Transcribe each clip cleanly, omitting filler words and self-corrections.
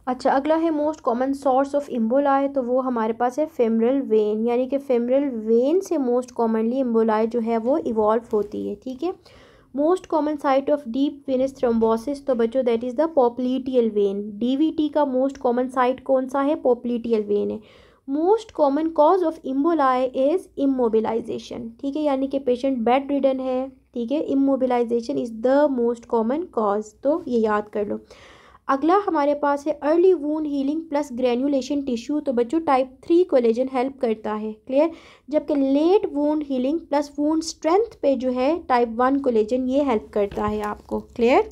अच्छा, अगला है most common source of emboli, तो वो हमारे पास है फेमरल वेन, यानी कि फेमरल वेन से मोस्ट कॉमनली इम्बोलाई जो है वो इवॉल्व होती है। ठीक है। Most common site of deep venous thrombosis, तो बच्चों that is the popliteal vein. DVT का मोस्ट कॉमन साइट कौन सा है? पोप्लीटियल वेन है। Most common cause of emboli is immobilization. ठीक है, यानी कि पेशेंट बेड रिडन है। ठीक है, immobilization is the most common cause, तो ये याद कर लो। अगला हमारे पास है early wound healing plus granulation tissue, तो बच्चों टाइप 3 कोलेजन हेल्प करता है। क्लियर। जबकि late wound healing plus wound strength पे जो है टाइप 1 कोलेजन ये हेल्प करता है आपको। क्लियर।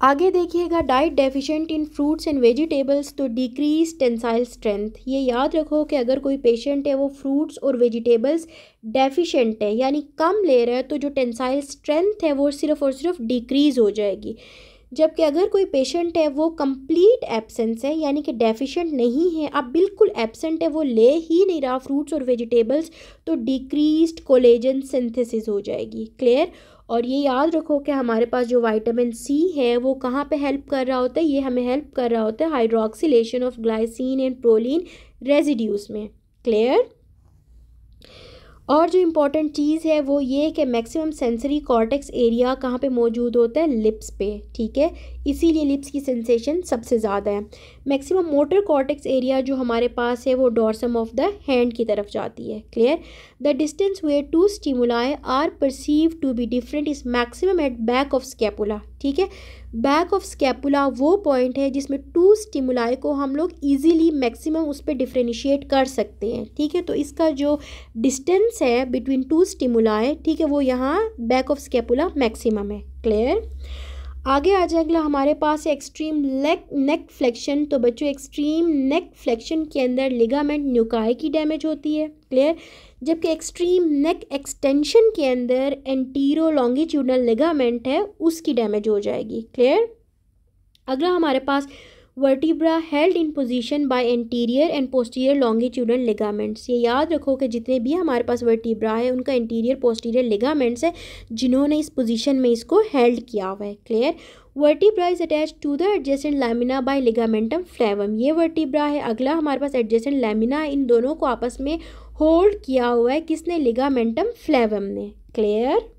आगे देखिएगा, diet deficient in fruits and vegetables, तो डिक्रीज टेंसाइल स्ट्रेंथ। ये याद रखो कि अगर कोई पेशेंट है वो फ्रूट्स और वेजिटेबल्स डेफिशिएंट है यानी कम ले रहा है, तो जो टेंसाइल स्ट्रेंथ है वो सिर्फ और सिर्फ डिक्रीज़ हो जाएगी। जबकि अगर कोई पेशेंट है वो कंप्लीट एब्सेंस है यानी कि डेफिशिएंट नहीं है, अब बिल्कुल एब्सेंट है, वो ले ही नहीं रहा फ्रूट्स और वेजिटेबल्स, तो डिक्रीज्ड कोलेजन सिंथेसिस हो जाएगी। क्लियर। और ये याद रखो कि हमारे पास जो विटामिन सी है वो कहाँ पे हेल्प कर रहा होता है? ये हमें हेल्प कर रहा होता है hydroxylation of glycine and proline residues में। क्लियर। और जो इम्पॉर्टेंट चीज़ है वो ये कि मैक्सिमम सेंसरी कॉर्टेक्स एरिया कहाँ पे मौजूद होता है? लिप्स पे। ठीक है, इसीलिए लिप्स की सेंसेशन सबसे ज़्यादा है। मैक्सिमम मोटर कॉर्टेक्स एरिया जो हमारे पास है वो डॉर्सम ऑफ द हैंड की तरफ जाती है। Clear. The distance where two stimuli are perceive to be different is maximum at back of scapula. ठीक है, बैक ऑफ स्कैपुला वो पॉइंट है जिसमें टू स्टिमुलाई को हम लोग इजीली मैक्सिमम उस पर डिफ्रेंशिएट कर सकते हैं। ठीक है, तो इसका जो डिस्टेंस है बिटवीन टू स्टिमुलाई, ठीक है, वो यहाँ बैक ऑफ स्कैपुला मैक्सिमम है। क्लियर। आगे आ जाएगा हमारे पास है एक्सट्रीम नेक फ्लेक्शन, तो बच्चों एक्सट्रीम नेक फ्लेक्शन के अंदर लिगामेंट न्यूकाई की डैमेज होती है। क्लियर। जबकि एक्सट्रीम नेक एक्सटेंशन के अंदर एंटीरो लॉन्गिट्यूडनल लिगामेंट है उसकी डैमेज हो जाएगी। क्लियर। अगला हमारे पास vertebra held in position by anterior and posterior longitudinal ligaments. ये याद रखो कि जितने भी हमारे पास वर्टिब्रा है उनका इंटीरियर पोस्टीरियर लिगामेंट्स है जिन्होंने इस पोजीशन में इसको हेल्ड किया हुआ है। Clear. Vertebra is attach to the adjacent lamina by ligamentum flavum. ये वर्टिब्रा है। अगला हमारे पास एडजेसेंट लैमिना है, इन दोनों को आपस में होल्ड किया हुआ है किसने? लिगामेंटम फ्लेवम ने। क्लियर।